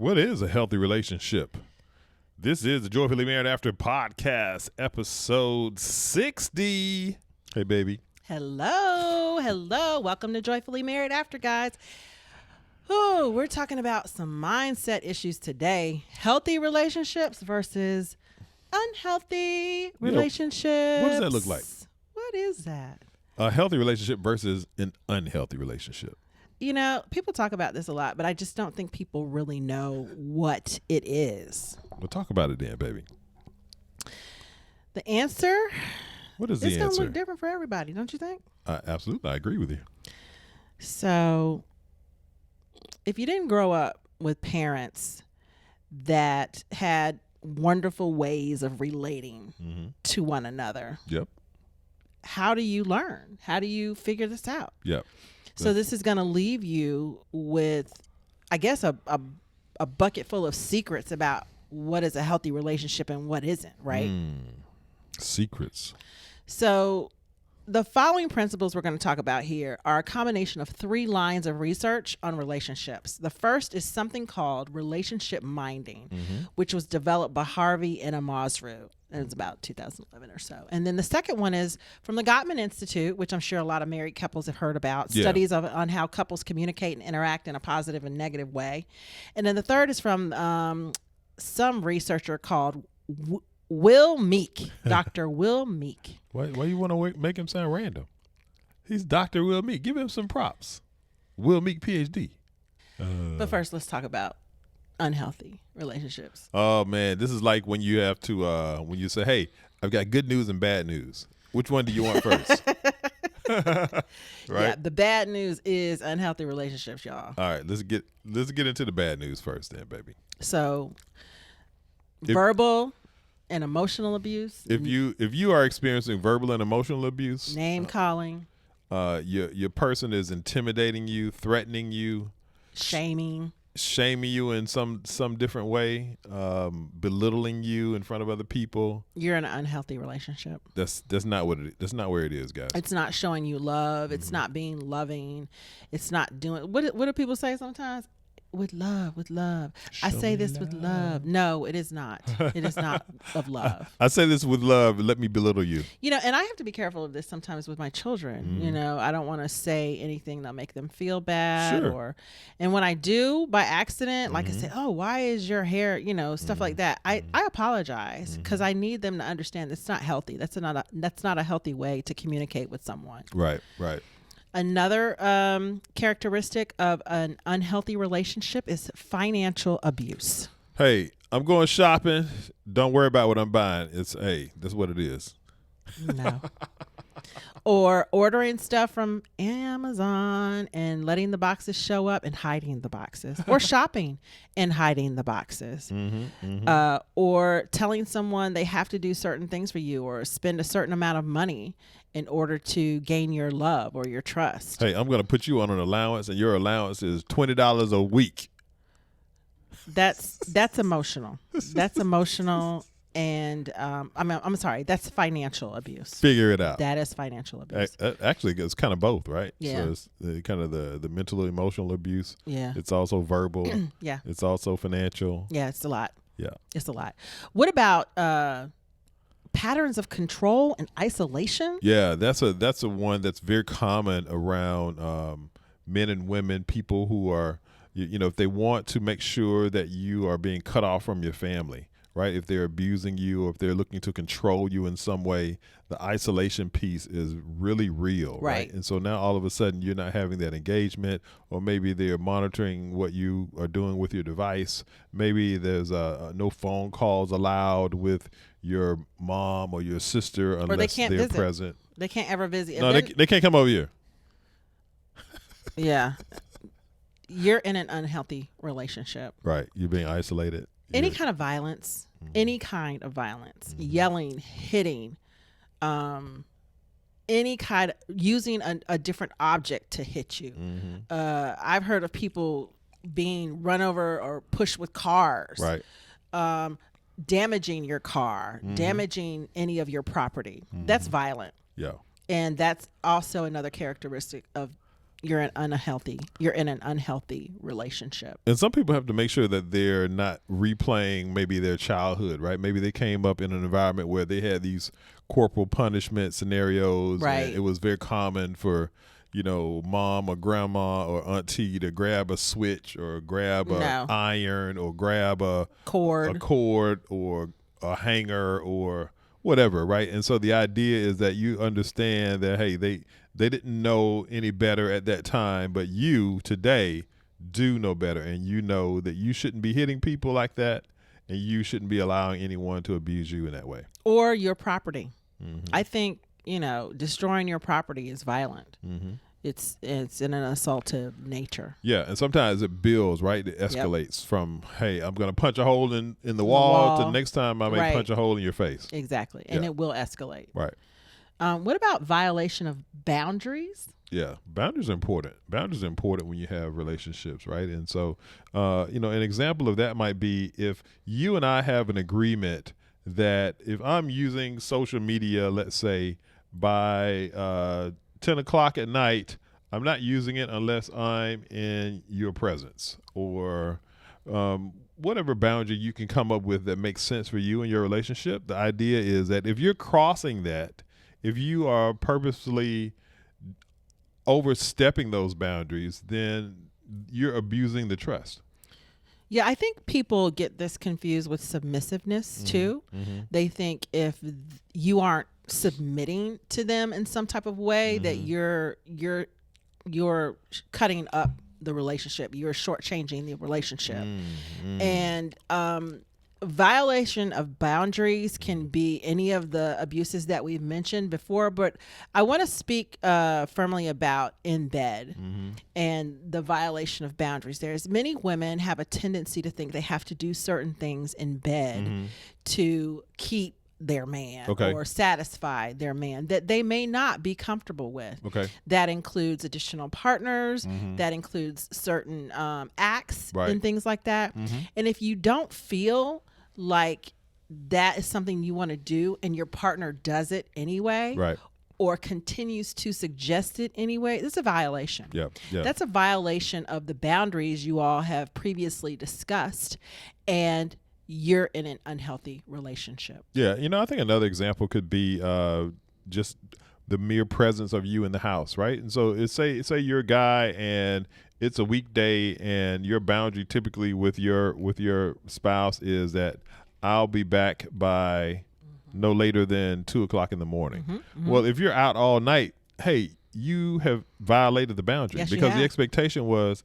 What is a healthy relationship? This is the Joyfully Married After podcast, episode 60. Hey, baby. Hello. Welcome to Joyfully Married After, guys. Oh, we're talking about some mindset issues today. Healthy relationships versus unhealthy relationships. What does that look like? What is that? A healthy relationship versus an unhealthy relationship. You know, people talk about this a lot, but I just don't think people really know what it is. Well, talk about it then, baby. The answer? What is the answer? It's going to look different for everybody, don't you think? Absolutely. I agree with you. So, if you didn't grow up with parents that had wonderful ways of relating to one another, Yep. how do you learn? How do you figure this out? Yep. So this is going to leave you with, I guess, a bucket full of secrets about what is a healthy relationship and what isn't, right? Secrets. So the following principles we're going to talk about here are a combination of 3 lines of research on relationships. The first is something called relationship minding, which was developed by Harvey and Masrud. It was about 2011 or so. And then the second one is from the Gottman Institute, which I'm sure a lot of married couples have heard about, studies on how couples communicate and interact in a positive and negative way. And then the third is from some researcher called Will Meek, Dr. Will Meek. Why you want to make him sound random? He's Dr. Will Meek. Give him some props. Will Meek, PhD. But first, let's talk about unhealthy relationships. Oh, man. This is like when you have to, when you say, hey, I've got good news and bad news. Which one do you want first? Right? Yeah, the bad news is unhealthy relationships, y'all. All right, let's get into the bad news first then, baby. So, verbal and emotional abuse. If you are experiencing verbal and emotional abuse, name calling, your person is intimidating you, threatening you, shaming you in some different way, belittling you in front of other people. You're in an unhealthy relationship. That's not what that's not where it is, guys. It's not showing you love. It's not being loving. It's not doing what do people say sometimes? With love. I say this with love. No, it is not. It is not of love. I say this with love. Let me belittle you. You know, and I have to be careful of this sometimes with my children. You know, I don't want to say anything that'll make them feel bad. Sure. And when I do by accident, like I say, oh, why is your hair, you know, stuff like that. I apologize because I need them to understand it's not healthy. That's not a healthy way to communicate with someone. Right. Another characteristic of an unhealthy relationship is financial abuse. Hey, I'm going shopping. Don't worry about what I'm buying. That's what it is. No. Or ordering stuff from Amazon and letting the boxes show up and hiding the boxes. Or shopping and hiding the boxes. Or telling someone they have to do certain things for you or spend a certain amount of money in order to gain your love or your trust. Hey, I'm going to put you on an allowance, and your allowance is $20 a week. That's emotional. That's emotional. And I'm sorry, that's financial abuse. Figure it out. That is financial abuse. Actually, it's kind of both, right? Yeah. So it's kind of the mental, emotional abuse. Yeah. It's also verbal. Yeah. It's also financial. Yeah, it's a lot. Yeah. It's a lot. What about patterns of control and isolation? Yeah, that's a one that's very common around men and women, people who are, you know, if they want to make sure that you are being cut off from your family. Right? If they're abusing you or if they're looking to control you in some way, the isolation piece is really real. Right. And so now all of a sudden you're not having that engagement, or maybe they're monitoring what you are doing with your device. Maybe there's no phone calls allowed with your mom or your sister unless they're visit. present. They can't ever visit. No, they can't come over here. Yeah. You're in an unhealthy relationship. Right. You're being isolated. Any kind of violence, yelling, hitting, any kind of using a different object to hit you. I've heard of people being run over or pushed with cars, right? Damaging your car, damaging any of your property. That's violent. Yeah. And that's also another characteristic of you're in an unhealthy relationship. And some people have to make sure that they're not replaying maybe their childhood, right? Maybe they came up in an environment where they had these corporal punishment scenarios. Right. And it was very common for, mom or grandma or auntie to grab a switch or grab a iron or grab a cord or a hanger or whatever, right? And so the idea is that you understand that, hey, they didn't know any better at that time, but you today do know better, and you know that you shouldn't be hitting people like that, and you shouldn't be allowing anyone to abuse you in that way. Or your property. Mm-hmm. I think, destroying your property is violent. Mm-hmm. It's in an assaultive nature. Yeah, and sometimes it builds, right? It escalates from, hey, I'm going to punch a hole in the wall to the next time I may punch a hole in your face. Exactly, and it will escalate. Right. What about violation of boundaries? Yeah, boundaries are important. Boundaries are important when you have relationships, right? And so, an example of that might be if you and I have an agreement that if I'm using social media, let's say by 10 o'clock at night, I'm not using it unless I'm in your presence, or whatever boundary you can come up with that makes sense for you and your relationship. The idea is that if you're crossing that, if you are purposely overstepping those boundaries, then you're abusing the trust. Yeah, I think people get this confused with submissiveness too. Mm-hmm. They think if you aren't submitting to them in some type of way, that you're cutting up the relationship. You're shortchanging the relationship. And violation of boundaries can be any of the abuses that we've mentioned before, but I want to speak firmly about in bed and the violation of boundaries. There's many women have a tendency to think they have to do certain things in bed to keep their man or satisfy their man that they may not be comfortable with. That includes additional partners, that includes certain acts and things like that. And if you don't feel like that is something you want to do and your partner does it anyway, or continues to suggest it anyway, it's a violation. That's a violation of the boundaries you all have previously discussed, and you're in an unhealthy relationship. I think another example could be just the mere presence of you in the house, right? And so say you're a guy and it's a weekday, and your boundary typically with your spouse is that I'll be back by no later than 2 o'clock in the morning. Well, if you're out all night, hey, you have violated the boundary, because the expectation was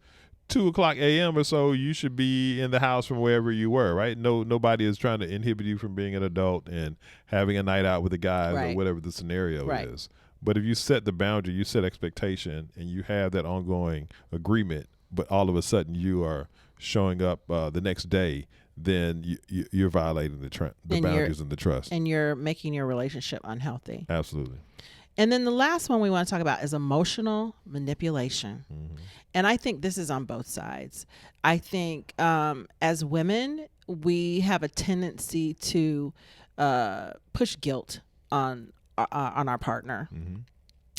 2 o'clock a.m. or so, you should be in the house from wherever you were, right? Nobody is trying to inhibit you from being an adult and having a night out with the guys or whatever the scenario is. But if you set the boundary, you set expectation, and you have that ongoing agreement, but all of a sudden you are showing up the next day, then you're violating the boundaries and the trust. And you're making your relationship unhealthy. Absolutely. And then the last one we want to talk about is emotional manipulation. And I think this is on both sides. I think as women, we have a tendency to push guilt on our partner.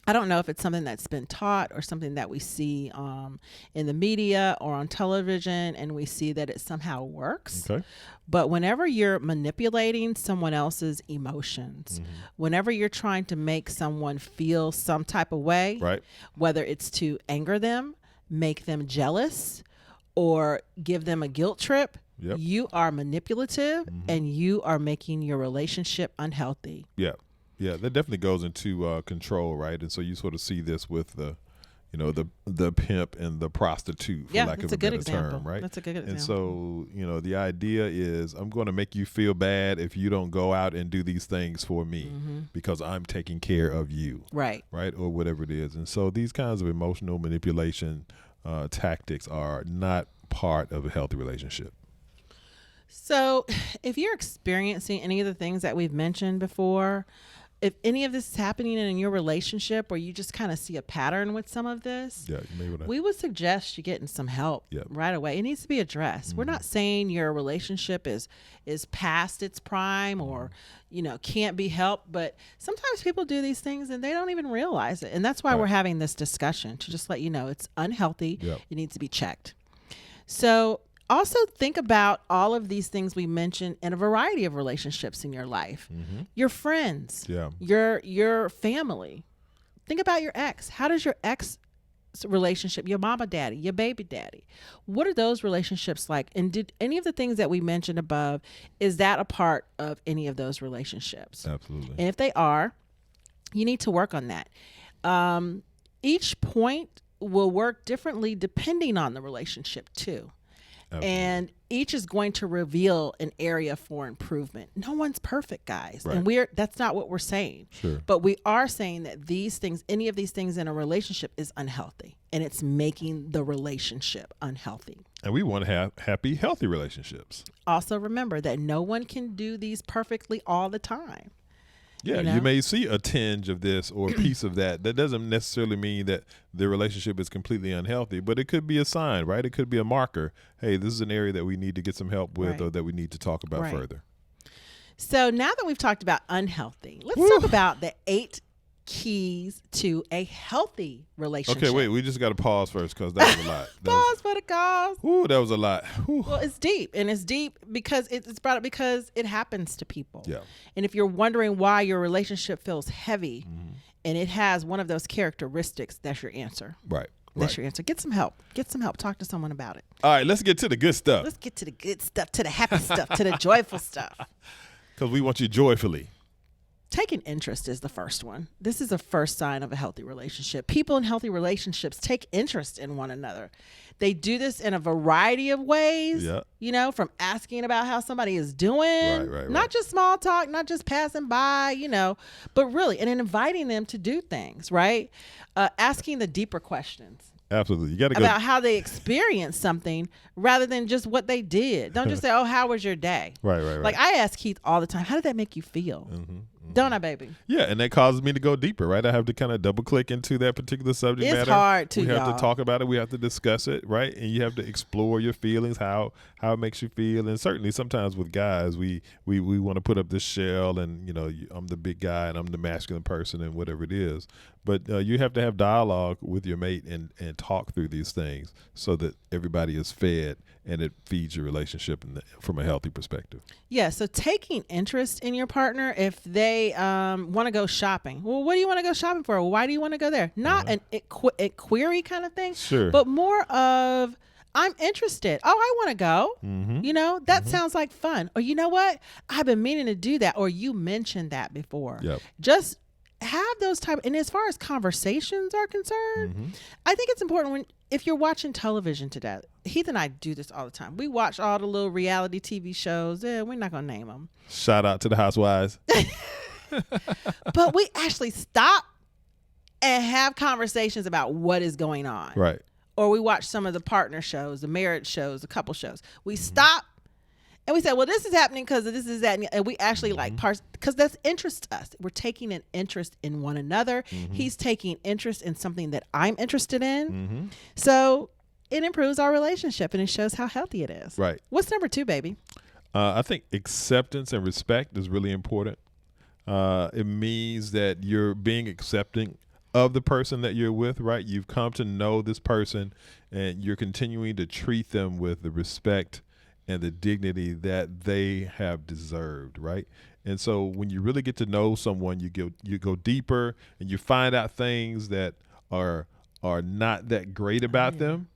I don't know if it's something that's been taught or something that we see in the media or on television, and we see that it somehow works. But whenever you're manipulating someone else's emotions, whenever you're trying to make someone feel some type of way, whether it's to anger them, make them jealous, or give them a guilt trip, you are manipulative and you are making your relationship unhealthy. Yeah, that definitely goes into control, right? And so you sort of see this with the pimp and the prostitute, for lack of a better term, right? That's a good example. And so, the idea is, I'm going to make you feel bad if you don't go out and do these things for me because I'm taking care of you, right? Or whatever it is. And so these kinds of emotional manipulation tactics are not part of a healthy relationship. So if you're experiencing any of the things that we've mentioned before, if any of this is happening in your relationship, or you just kind of see a pattern with some of this, Yeah, you may wanna, we would suggest you getting some help right away. It needs to be addressed. We're not saying your relationship is past its prime or, can't be helped, but sometimes people do these things and they don't even realize it. And that's why we're having this discussion, to just let you know it's unhealthy. Yep. It needs to be checked. So also think about all of these things we mentioned in a variety of relationships in your life. Your friends, your family. Think about your ex. How does your ex relationship, your mama, daddy, your baby daddy, what are those relationships like? And did any of the things that we mentioned above, is that a part of any of those relationships? Absolutely. And if they are, you need to work on that. Each point will work differently depending on the relationship too. Absolutely. And each is going to reveal an area for improvement. No one's perfect, guys. Right. And that's not what we're saying. Sure. But we are saying that these things, any of these things in a relationship is unhealthy, and it's making the relationship unhealthy. And we want to have happy, healthy relationships. Also remember that no one can do these perfectly all the time. Yeah, you may see a tinge of this or a piece of that. That doesn't necessarily mean that the relationship is completely unhealthy, but it could be a sign, right? It could be a marker. Hey, this is an area that we need to get some help with, or that we need to talk about further. So now that we've talked about unhealthy, let's talk about the 8 keys to a healthy relationship. Okay, wait, we just got to pause first because that was a lot. Pause for the cause. Ooh, that was a lot. Ooh. Well, it's deep, and it's deep because it's brought up because it happens to people. Yeah. And if you're wondering why your relationship feels heavy, and it has one of those characteristics, that's your answer. Right. That's your answer. Get some help. Get some help. Talk to someone about it. All right, let's get to the good stuff. Let's get to the good stuff, to the happy stuff, to the joyful stuff. Because we want you joyfully. Taking interest is the first one. This is the first sign of a healthy relationship. People in healthy relationships take interest in one another. They do this in a variety of ways, from asking about how somebody is doing, not just small talk, not just passing by, but really, and inviting them to do things, right? Asking the deeper questions. Absolutely. You got to go about how they experienced something rather than just what they did. Don't just say, oh, how was your day? Right. Like I ask Keith all the time, how did that make you feel? Don't I, baby? Yeah, and that causes me to go deeper, right? I have to kind of double click into that particular subject matter. It's hard to, We have to talk about it. We have to discuss it, right? And you have to explore your feelings, how it makes you feel. And certainly sometimes with guys, we want to put up this shell and, I'm the big guy and I'm the masculine person and whatever it is. But you have to have dialogue with your mate and talk through these things so that everybody is fed and it feeds your relationship from a healthy perspective. Yeah, so taking interest in your partner, if they want to go shopping. Well, what do you want to go shopping for? Why do you want to go there? Not an query kind of thing, sure, but more of, I'm interested. Oh, I want to go. That sounds like fun. Or you know what? I've been meaning to do that. Or you mentioned that before. Yep. Just have those type. And as far as conversations are concerned, I think it's important if you're watching television today. Heath and I do this all the time. We watch all the little reality TV shows. We're not going to name them. Shout out to the housewives. But we actually stop and have conversations about what is going on. Right. Or we watch some of the partner shows, the marriage shows, the couple shows. We stop and we say, well, this is happening because this is that. And we actually like parts because that's interest us. We're taking an interest in one another. He's taking interest in something that I'm interested in. So it improves our relationship and it shows how healthy it is. Right. What's number 2, baby? I think acceptance and respect is really important. It means that you're being accepting of the person that you're with, right? You've come to know this person and you're continuing to treat them with the respect and the dignity that they have deserved, right? And so when you really get to know someone, you go deeper and you find out things that are not that great about them,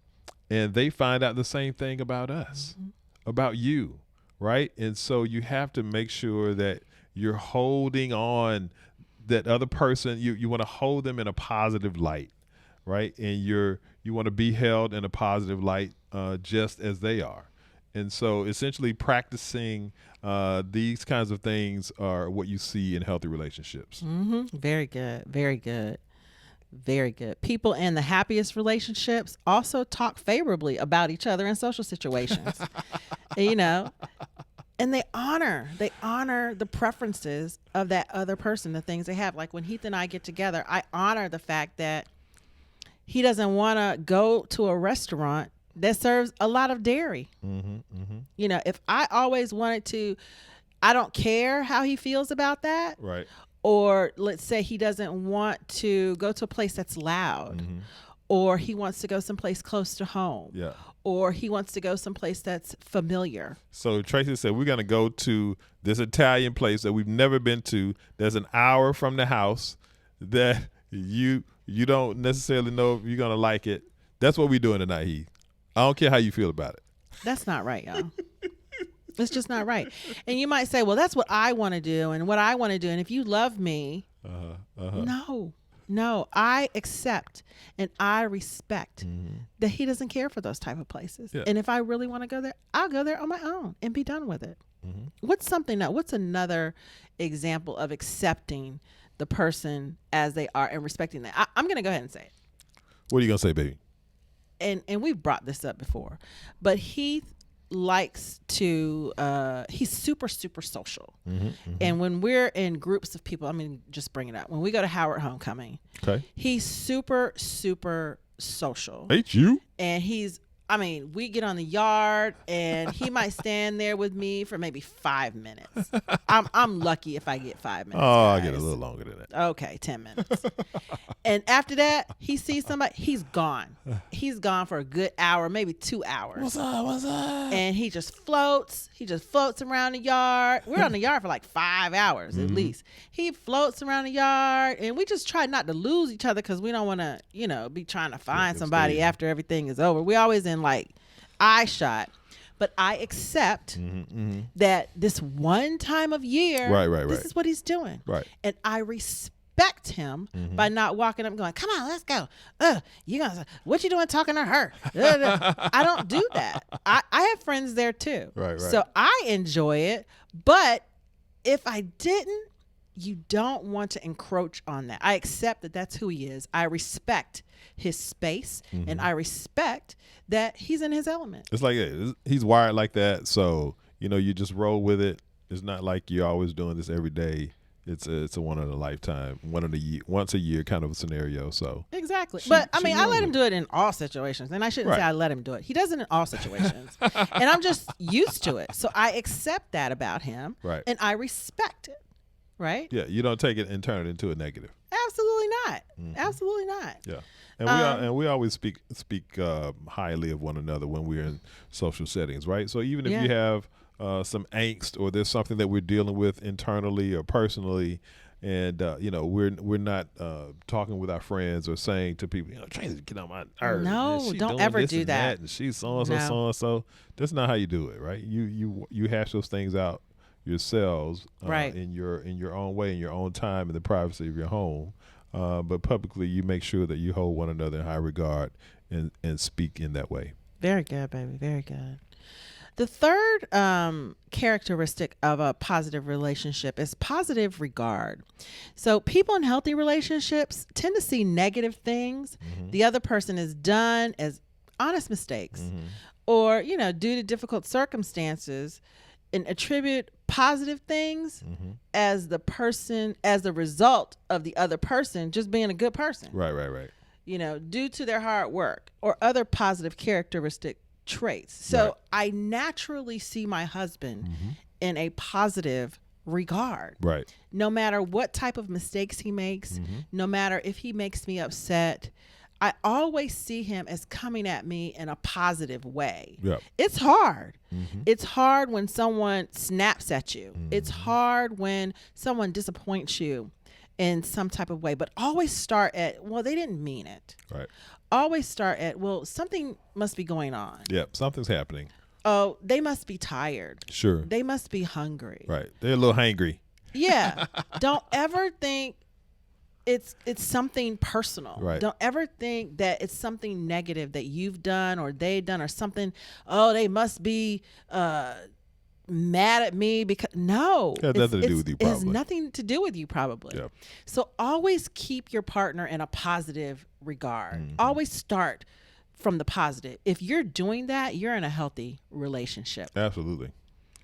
and they find out the same thing about us, about you, right? And so you have to make sure that you're holding on that other person, you want to hold them in a positive light, right? And you want to be held in a positive light just as they are. And so essentially practicing these kinds of things are what you see in healthy relationships. Very good. Very good. Very good. People in the happiest relationships also talk favorably about each other in social situations. And they honor the preferences of that other person, the things they have. Like when Heath and I get together, I honor the fact that he doesn't want to go to a restaurant that serves a lot of dairy. You know, if I always wanted to, I don't care how he feels about that. Right. Or let's say he doesn't want to go to a place that's loud, or he wants to go someplace close to home. Yeah. Or he wants to go someplace that's familiar. So Tracy said, we're going to go to this Italian place that we've never been to. There's an hour from the house that you don't necessarily know if you're going to like it. That's what we're doing tonight, Heath. I don't care how you feel about it. That's not right, y'all. It's just not right. And you might say, well, that's what I want to do and what I want to do. And if you love me, no, I accept and I respect that he doesn't care for those type of places. Yeah. And if I really want to go there, I'll go there on my own and be done with it. What's another example of accepting the person as they are and respecting that? I'm going to go ahead and say it. What are you going to say, baby? And we've brought this up before, but Heath likes to he's super social, and when we're in groups of people, I mean, just bring it up, when we go to Howard Homecoming, he's super social. Hate you. And we get on the yard and he might stand there with me for maybe 5 minutes. I'm lucky if I get 5 minutes. Oh, guys. I get a little longer than that. Okay, 10 minutes. And after that, he sees somebody, he's gone. He's gone for a good hour, maybe 2 hours. What's up? And he just floats. He just floats around the yard. We're on the yard for like 5 hours at least. He floats around the yard, and we just try not to lose each other because we don't want to, be trying to find somebody after everything is over. We always in like eye shot. But I accept that this one time of year, this is what he's doing. Right. And I respect him by not walking up and going, come on, let's go. What you doing talking to her? I don't do that. I have friends there too. Right. So I enjoy it. But if I didn't, you don't want to encroach on that. I accept that that's who he is. I respect his space, and I respect that he's in his element. It's like he's wired like that, so you just roll with it. It's not like you're always doing this every day. It's a one in a lifetime, once a year kind of a scenario. So exactly, but I let him do it in all situations, and I shouldn't say I let him do it. He does it in all situations, and I'm just used to it. So I accept that about him, right? And I respect it, right? Yeah, you don't take it and turn it into a negative. Absolutely not. Absolutely not. Yeah. And we always speak highly of one another when we're in social settings, right? So even if you have some angst or there's something that we're dealing with internally or personally, and we're not talking with our friends or saying to people, Tracy, get on my nerves. No, don't ever do that. And she's so and so. That's not how you do it, right? You hash those things out yourselves, right, in your own way, in your own time, in the privacy of your home. But publicly, you make sure that you hold one another in high regard and speak in that way. Very good, baby. Very good. The third characteristic of a positive relationship is positive regard. So people in healthy relationships tend to see negative things the other person has done as honest mistakes, or, due to difficult circumstances, and attribute positive things as the result of the other person just being a good person. Right. Due to their hard work or other positive characteristic traits. So I naturally see my husband in a positive regard. Right. No matter what type of mistakes he makes, no matter if he makes me upset, I always see him as coming at me in a positive way. Yep. It's hard. It's hard when someone snaps at you. It's hard when someone disappoints you in some type of way. But always start at, well, they didn't mean it. Right. Always start at, well, something must be going on. Yep, something's happening. Oh, they must be tired. Sure. They must be hungry. Right. They're a little hangry. Yeah. Don't ever think it's something personal. Right. Don't ever think that it's something negative that you've done or they've done or something. Oh, they must be mad at me because no. It has nothing to do with you, probably. It has nothing to do with you, probably. Yep. So always keep your partner in a positive regard. Always start from the positive. If you're doing that, you're in a healthy relationship. Absolutely.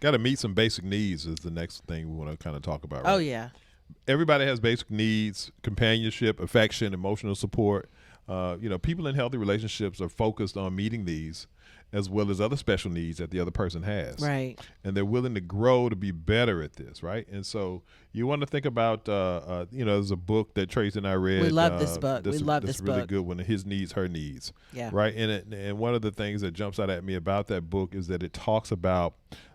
Got to meet some basic needs is the next thing we want to kind of talk about. Right? Oh yeah. Everybody has basic needs: companionship, affection, emotional support. People in healthy relationships are focused on meeting these, as well as other special needs that the other person has. Right. And they're willing to grow to be better at this, right? And so you want to think about, there's a book that Tracy and I read. We love this book. We love this really book. good one. His Needs, Her Needs. Yeah. Right. And one of the things that jumps out at me about that book is that it talks about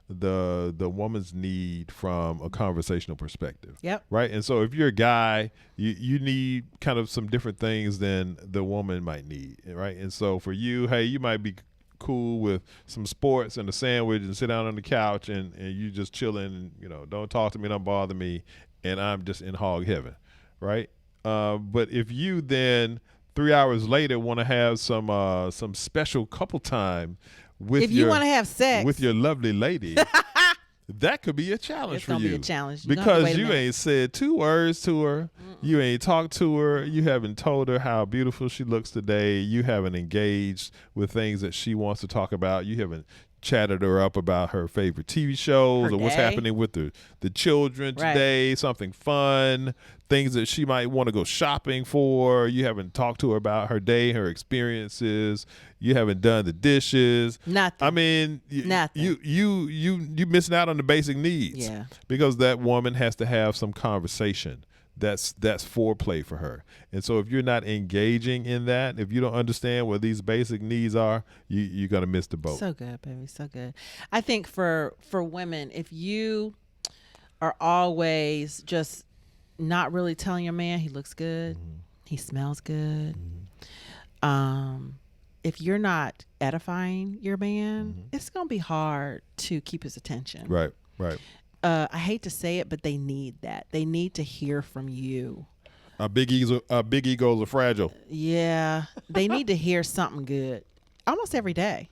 the woman's need from a conversational perspective. Yep. Right. And so if you're a guy, you need kind of some different things than the woman might need. Right. And so for you, hey, you might be cool with some sports and a sandwich and sit down on the couch and you just chilling and don't talk to me, don't bother me, and I'm just in hog heaven, right? But if you then 3 hours later want to have some special couple time with if you want to have sex with your lovely lady, that could be a challenge it's for gonna you. be a challenge Because you ain't said 2 words to her. You ain't talked to her. You haven't told her how beautiful she looks today. You haven't engaged with things that she wants to talk about. You haven't chatted her up about her favorite TV shows or what's happening with the children today, something fun, things that she might want to go shopping for. You haven't talked to her about her day, her experiences. You haven't done the dishes. Nothing. I mean, Nothing. You missing out on the basic needs. Yeah. Because that woman has to have some conversation. That's foreplay for her. And so if you're not engaging in that, if you don't understand what these basic needs are, you're going to miss the boat. So good, baby. So good. I think for women, if you are always just not really telling your man he looks good, he smells good, if you're not edifying your man, it's going to be hard to keep his attention. Right. I hate to say it, but they need that. They need to hear from you. Our big egos are fragile. Yeah. They need to hear something good almost every day.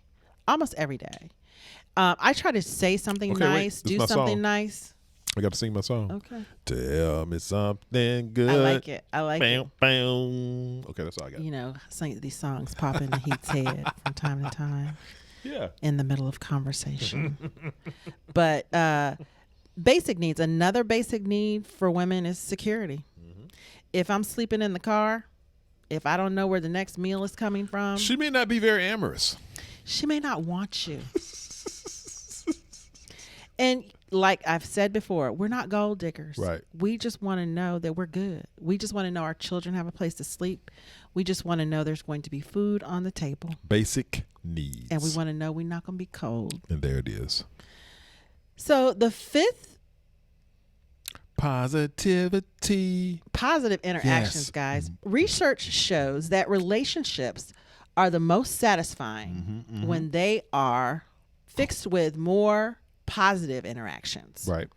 I try to say something nice, do something song. Nice. I got to sing my song. Okay. Tell me something good. I like it. Bam, bam. Okay, that's all I got. These songs pop into Heath's head from time to time. Yeah. In the middle of conversation. But basic needs. Another basic need for women is security. If I'm sleeping in the car, if I don't know where the next meal is coming from, She may not be very amorous. she may not want you. And like I've said before, we're not gold diggers. Right. We just want to know that we're good. We just want to know our children have a place to sleep. We just want to know there's going to be food on the table. Basic needs. And we want to know we're not going to be cold. And there it is. So the fifth positivity. Positive interactions, Yes. guys. Research shows that relationships are the most satisfying when they are fixed with more positive interactions. Right.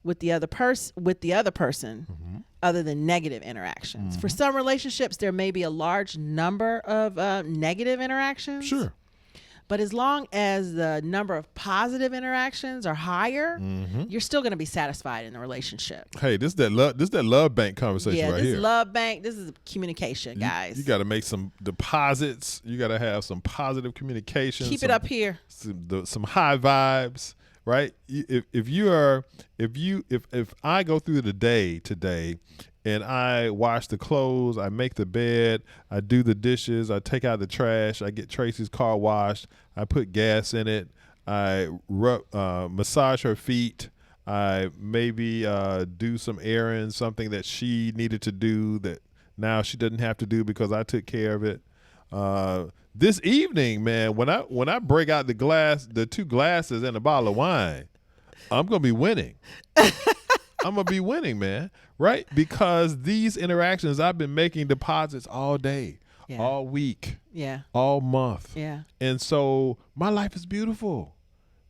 With the other person other than negative interactions. For some relationships there may be a large number of negative interactions. Sure. But as long as the number of positive interactions are higher, you're still going to be satisfied in the relationship. Hey, this is that love bank conversation right this here. is love bank. This is communication, guys. You got to make some deposits. You got to have some positive communication. Keep it up here. Some high vibes, right? If I go through the day today and I wash the clothes, I make the bed, I do the dishes, I take out the trash, I get Tracy's car washed, I put gas in it, I massage her feet, I maybe do some errands, something that she needed to do that now she doesn't have to do because I took care of it. This evening, man, when I break out the 2 glasses and a bottle of wine, I'm gonna be winning. I'm gonna be winning, man. Right? Because these interactions, I've been making deposits all day, all week, all month. Yeah. And so my life is beautiful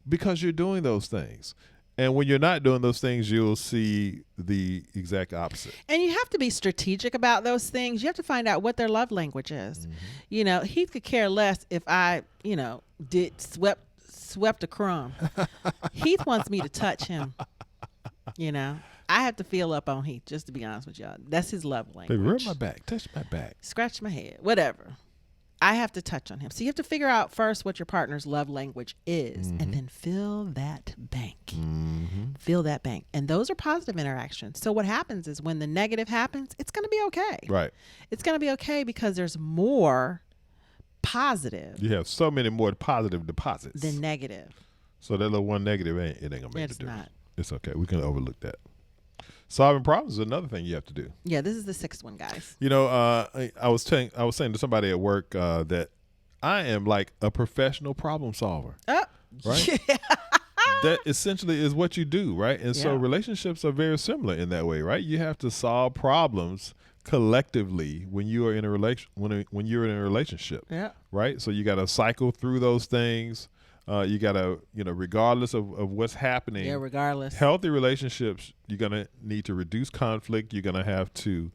because you're doing those things. And when you're not doing those things, you'll see the exact opposite. And you have to be strategic about those things. You have to find out what their love language is. Heath could care less if I, did swept a crumb. Heath wants me to touch him. I have to feel up on Heath, just to be honest with y'all. That's his love language. Baby, rub my back, touch my back, scratch my head, whatever. I have to touch on him. So you have to figure out first what your partner's love language is, and then fill that bank. Fill that bank. And those are positive interactions. So what happens is when the negative happens, it's going to be okay. Right. It's going to be okay because there's more positive You have so many more positive deposits than negative. So that little one negative ain't gonna make It's a difference. not. It's okay. We can overlook that. Solving problems is another thing you have to do. Yeah, this is the sixth one, guys. You know, I was saying to somebody at work that I am like a professional problem solver. Right? Yeah. That essentially is what you do, right? And so Yeah. relationships are very similar in that way, right? You have to solve problems collectively when you are in a when you're in a relationship. Yeah. Right? So you got to cycle through those things. You got to, regardless of what's happening. Yeah, regardless. Healthy relationships, you're going to need to reduce conflict. You're going to have to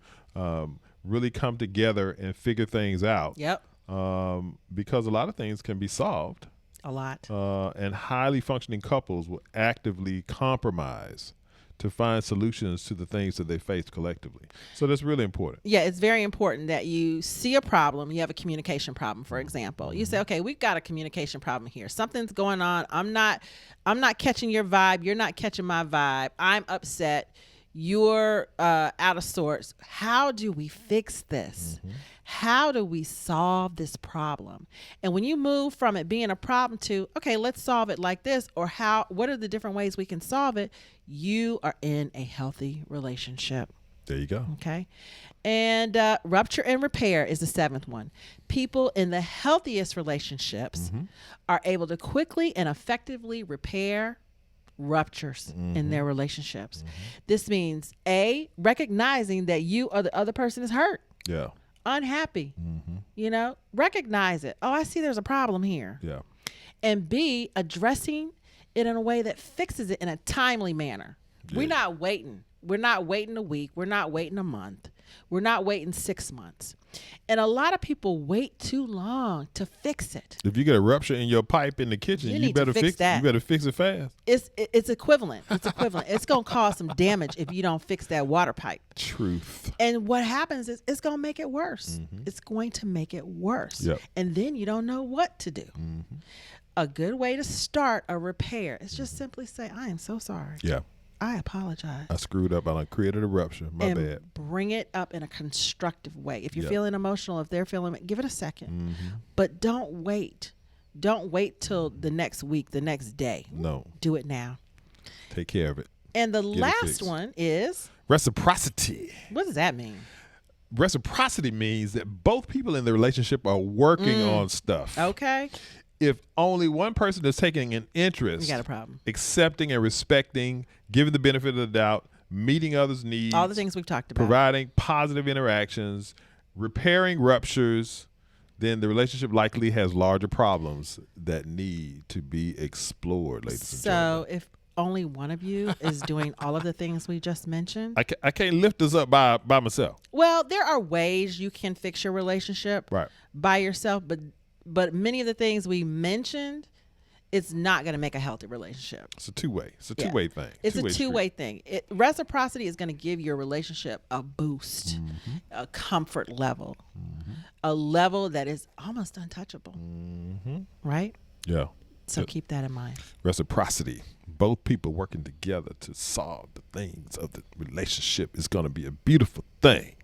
really come together and figure things out. Yep. Because a lot of things can be solved. A lot. And highly functioning couples will actively compromise to find solutions to the things that they face collectively. So that's really important. Yeah, it's very important that you see a problem. You have a communication problem, for example. You say, okay, we've got a communication problem here. Something's going on. I'm not catching your vibe. You're not catching my vibe. I'm upset. You're out of sorts. How do we fix this? How do we solve this problem? And when you move from it being a problem to, okay, let's solve it like this, or what are the different ways we can solve it? You are in a healthy relationship. There you go. Okay. And rupture and repair is the seventh one. People in the healthiest relationships are able to quickly and effectively repair ruptures in their relationships. This means recognizing that you or the other person is hurt. Yeah. Unhappy, recognize it. Oh, I see there's a problem here. Yeah. And B, addressing it in a way that fixes it in a timely manner. Yeah. We're not waiting. We're not waiting a week. We're not waiting a month. We're not waiting 6 months. And a lot of people wait too long to fix it. If you get a rupture in your pipe in the kitchen, You you need to better fix that. You better fix it fast. It's equivalent. It's equivalent. It's going to cause some damage if you don't fix that water pipe. Truth. And what happens is it's going to make it worse. It's going to make it worse. Yep. And then you don't know what to do. A good way to start a repair is just simply say, I am so sorry. Yeah. I apologize. I screwed up. I created a rupture. My bad. Bring it up in a constructive way. If you're Yep. feeling emotional, if they're feeling it, give it a second. But don't wait. Don't wait till the next week, the next day. No. Do it now. Take care of it. And the Get it last fixed. one is, Reciprocity. what does that mean? Reciprocity means that both people in the relationship are working on stuff. Okay. If only one person is taking an interest, You got a problem. accepting and respecting, giving the benefit of the doubt, meeting others' needs, All the things we've talked about. providing positive interactions, repairing ruptures, then the relationship likely has larger problems that need to be explored, ladies and gentlemen. So if only one of you is doing all of the things we just mentioned, I can't lift this up by myself. well, there are ways you can fix your relationship Right. by yourself, but many of the things we mentioned, it's not going to make a healthy relationship. It's a two-way. It's a Yeah. two-way thing. It's a Two-way two-way street. thing. Reciprocity is going to give your relationship a boost, a comfort level, a level that is almost untouchable, right? Yeah. So keep that in mind. Reciprocity. Both people working together to solve the things of the relationship is going to be a beautiful thing.